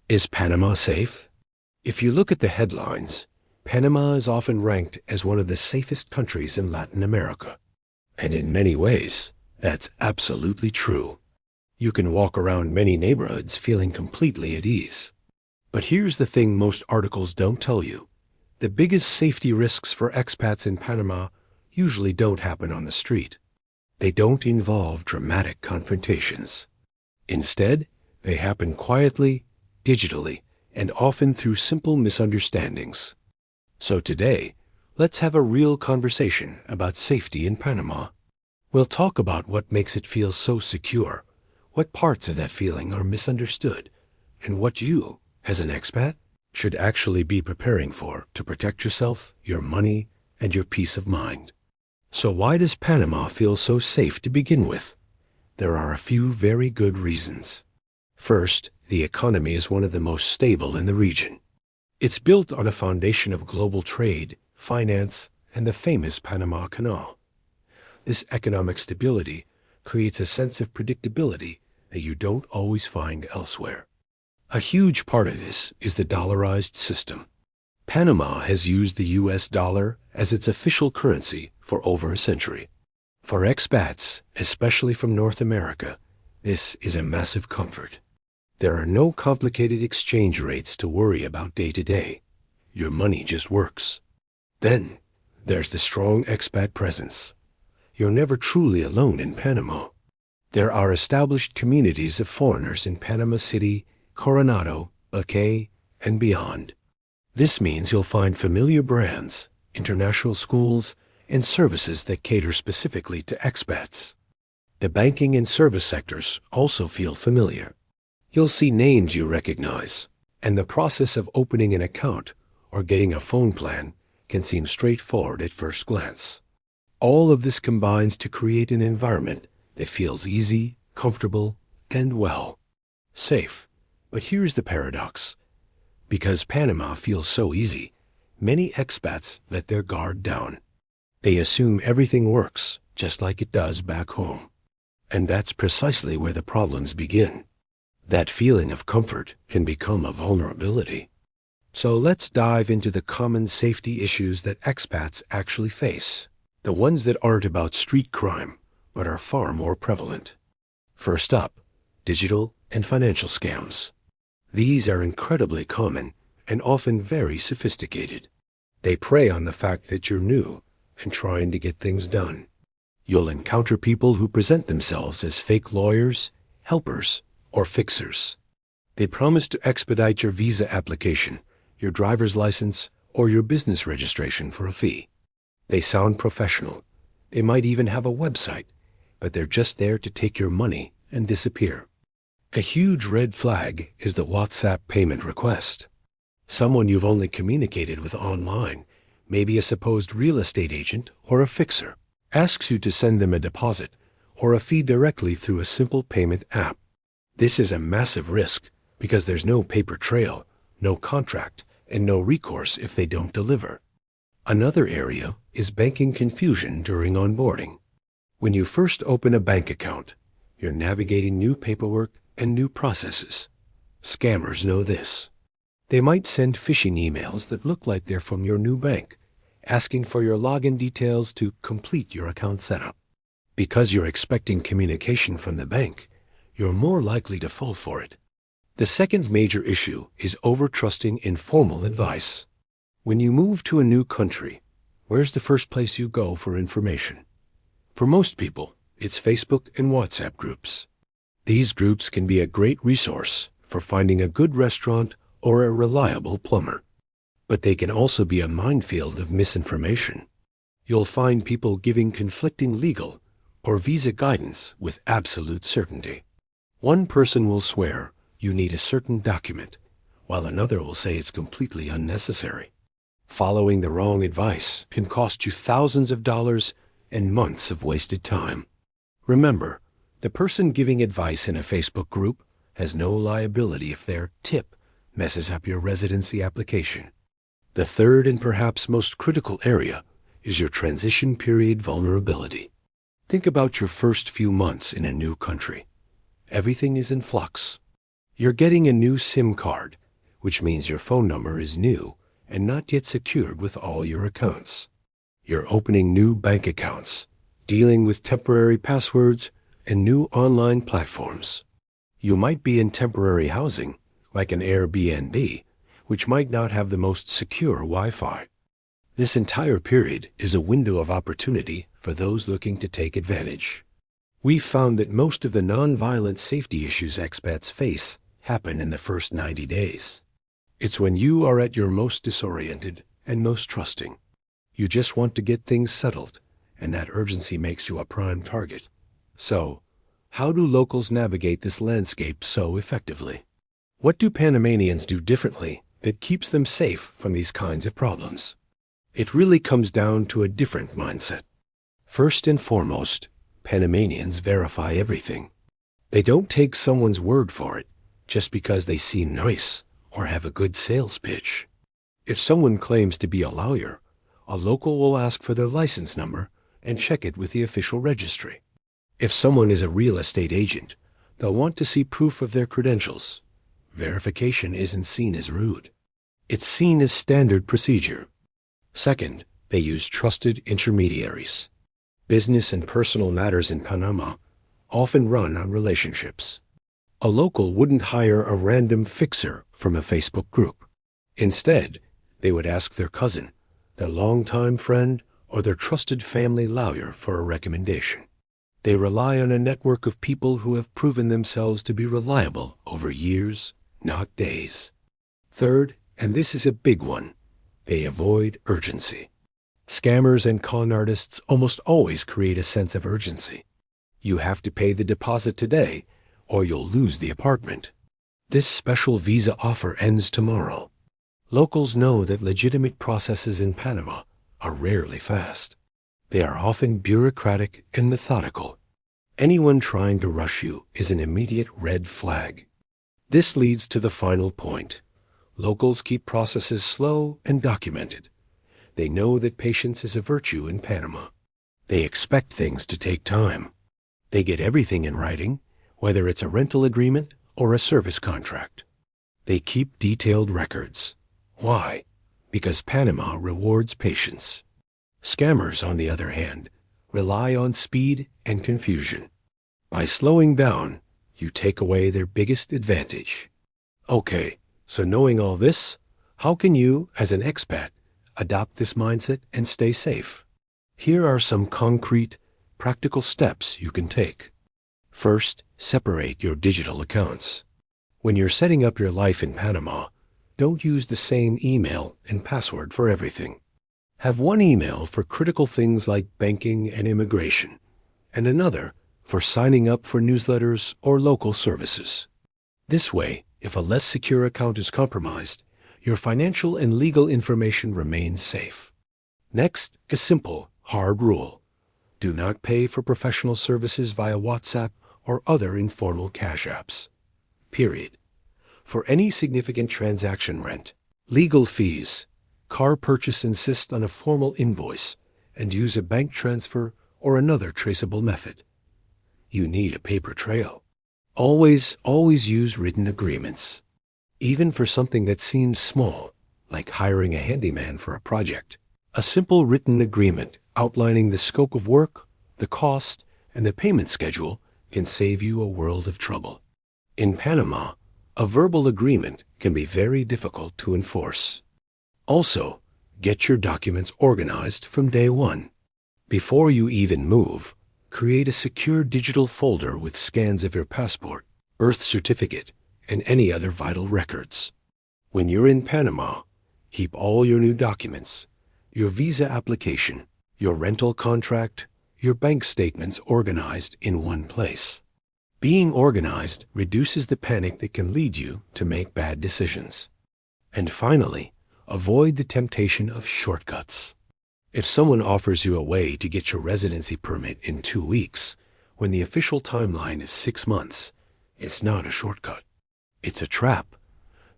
Is Panama safe? If you look at the headlines, Panama is often ranked as one of the safest countries in Latin America. And in many ways, that's absolutely true. You can walk around many neighborhoods feeling completely at ease. But here's the thing most articles don't tell you. The biggest safety risks for expats in Panama usually don't happen on the street. They don't involve dramatic confrontations. Instead, they happen quietly, digitally, and often through simple misunderstandings. So today, let's have a real conversation about safety in Panama. We'll talk about what makes it feel so secure, what parts of that feeling are misunderstood, and what you, as an expat, should actually be preparing for to protect yourself, your money, and your peace of mind. So why does Panama feel so safe to begin with? There are a few very good reasons. First, the economy is one of the most stable in the region. It's built on a foundation of global trade, finance, and the famous Panama Canal. This economic stability creates a sense of predictability that you don't always find elsewhere. A huge part of this is the dollarized system. Panama has used the US dollar as its official currency for over a century. For expats, especially from North America, this is a massive comfort. There are no complicated exchange rates to worry about day to day. Your money just works. Then, there's the strong expat presence. You're never truly alone in Panama. There are established communities of foreigners in Panama City, Coronado, Baqué, and beyond. This means you'll find familiar brands, international schools, and services that cater specifically to expats. The banking and service sectors also feel familiar. You'll see names you recognize, and the process of opening an account or getting a phone plan can seem straightforward at first glance. All of this combines to create an environment that feels easy, comfortable, and, well, safe. But here's the paradox. Because Panama feels so easy, many expats let their guard down. They assume everything works just like it does back home. And that's precisely where the problems begin. That feeling of comfort can become a vulnerability. So let's dive into the common safety issues that expats actually face, the ones that aren't about street crime, but are far more prevalent. First up, digital and financial scams. These are incredibly common and often very sophisticated. They prey on the fact that you're new and trying to get things done. You'll encounter people who present themselves as fake lawyers, helpers, or fixers. They promise to expedite your visa application, your driver's license, or your business registration for a fee. They sound professional. They might even have a website, but they're just there to take your money and disappear. A huge red flag is the WhatsApp payment request. Someone you've only communicated with online, maybe a supposed real estate agent or a fixer, asks you to send them a deposit or a fee directly through a simple payment app. This is a massive risk because there's no paper trail, no contract, and no recourse if they don't deliver. Another area is banking confusion during onboarding. When you first open a bank account, you're navigating new paperwork and new processes. Scammers know this. They might send phishing emails that look like they're from your new bank, asking for your login details to complete your account setup. Because you're expecting communication from the bank, you're more likely to fall for it. The second major issue is over-trusting informal advice. When you move to a new country, where's the first place you go for information? For most people, it's Facebook and WhatsApp groups. These groups can be a great resource for finding a good restaurant or a reliable plumber. But they can also be a minefield of misinformation. You'll find people giving conflicting legal or visa guidance with absolute certainty. One person will swear you need a certain document, while another will say it's completely unnecessary. Following the wrong advice can cost you thousands of dollars and months of wasted time. Remember, the person giving advice in a Facebook group has no liability if their tip messes up your residency application. The third and perhaps most critical area is your transition period vulnerability. Think about your first few months in a new country. Everything is in flux. You're getting a new SIM card, which means your phone number is new and not yet secured with all your accounts. You're opening new bank accounts, dealing with temporary passwords and new online platforms. You might be in temporary housing, like an Airbnb, which might not have the most secure Wi-Fi. This entire period is a window of opportunity for those looking to take advantage. We've found that most of the non-violent safety issues expats face happen in the first 90 days. It's when you are at your most disoriented and most trusting. You just want to get things settled, and that urgency makes you a prime target. So, how do locals navigate this landscape so effectively? What do Panamanians do differently that keeps them safe from these kinds of problems? It really comes down to a different mindset. First and foremost, Panamanians verify everything. They don't take someone's word for it just because they seem nice or have a good sales pitch. If someone claims to be a lawyer, a local will ask for their license number and check it with the official registry. If someone is a real estate agent, they'll want to see proof of their credentials. Verification isn't seen as rude. It's seen as standard procedure. Second, they use trusted intermediaries. Business and personal matters in Panama often run on relationships. A local wouldn't hire a random fixer from a Facebook group. Instead, they would ask their cousin, their longtime friend, or their trusted family lawyer for a recommendation. They rely on a network of people who have proven themselves to be reliable over years, not days. Third, and this is a big one, they avoid urgency. Scammers and con artists almost always create a sense of urgency. You have to pay the deposit today, or you'll lose the apartment. This special visa offer ends tomorrow. Locals know that legitimate processes in Panama are rarely fast. They are often bureaucratic and methodical. Anyone trying to rush you is an immediate red flag. This leads to the final point. Locals keep processes slow and documented. They know that patience is a virtue in Panama. They expect things to take time. They get everything in writing, whether it's a rental agreement or a service contract. They keep detailed records. Why? Because Panama rewards patience. Scammers, on the other hand, rely on speed and confusion. By slowing down, you take away their biggest advantage. Okay, so knowing all this, how can you, as an expat, adopt this mindset and stay safe? Here are some concrete, practical steps you can take. First, separate your digital accounts. When you're setting up your life in Panama, don't use the same email and password for everything. Have one email for critical things like banking and immigration, and another for signing up for newsletters or local services. This way, if a less secure account is compromised, your financial and legal information remains safe. Next, a simple, hard rule. Do not pay for professional services via WhatsApp or other informal cash apps. Period. For any significant transaction rent, legal fees, car purchase, insist on a formal invoice and use a bank transfer or another traceable method. You need a paper trail. Always use written agreements. Even for something that seems small, like hiring a handyman for a project. A simple written agreement outlining the scope of work, the cost, and the payment schedule can save you a world of trouble. In Panama, a verbal agreement can be very difficult to enforce. Also, get your documents organized from day one. Before you even move, create a secure digital folder with scans of your passport, birth certificate, and any other vital records. When you're in Panama, keep all your new documents, your visa application, your rental contract, your bank statements organized in one place. Being organized reduces the panic that can lead you to make bad decisions. And finally, avoid the temptation of shortcuts. If someone offers you a way to get your residency permit in 2 weeks, when the official timeline is 6 months, it's not a shortcut. It's a trap.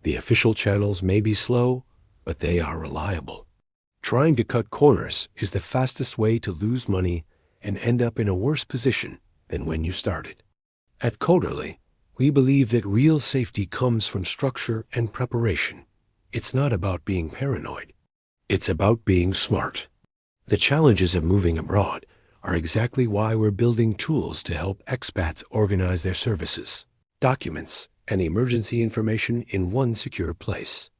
The official channels may be slow, but they are reliable. Trying to cut corners is the fastest way to lose money and end up in a worse position than when you started. At Coterly, We believe that real safety comes from structure and preparation. It's not about being paranoid. It's about being smart. The challenges of moving abroad are exactly why we're building tools to help expats organize their services, documents, and emergency information in one secure place.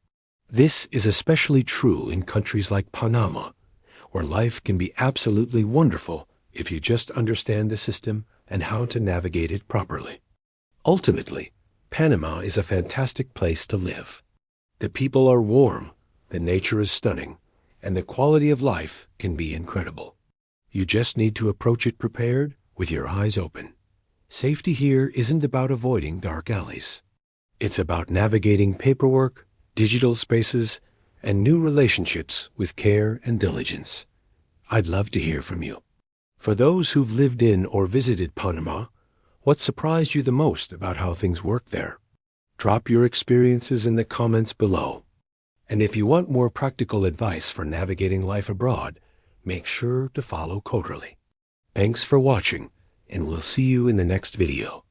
This is especially true in countries like Panama, where life can be absolutely wonderful if you just understand the system and how to navigate it properly. Ultimately, Panama is a fantastic place to live. The people are warm, the nature is stunning, and the quality of life can be incredible. You just need to approach it prepared with your eyes open. Safety here isn't about avoiding dark alleys. It's about navigating paperwork, digital spaces, and new relationships with care and diligence. I'd love to hear from you. For those who've lived in or visited Panama, what surprised you the most about how things work there? Drop your experiences in the comments below. And if you want more practical advice for navigating life abroad, make sure to follow Coterly. Thanks for watching, and we'll see you in the next video.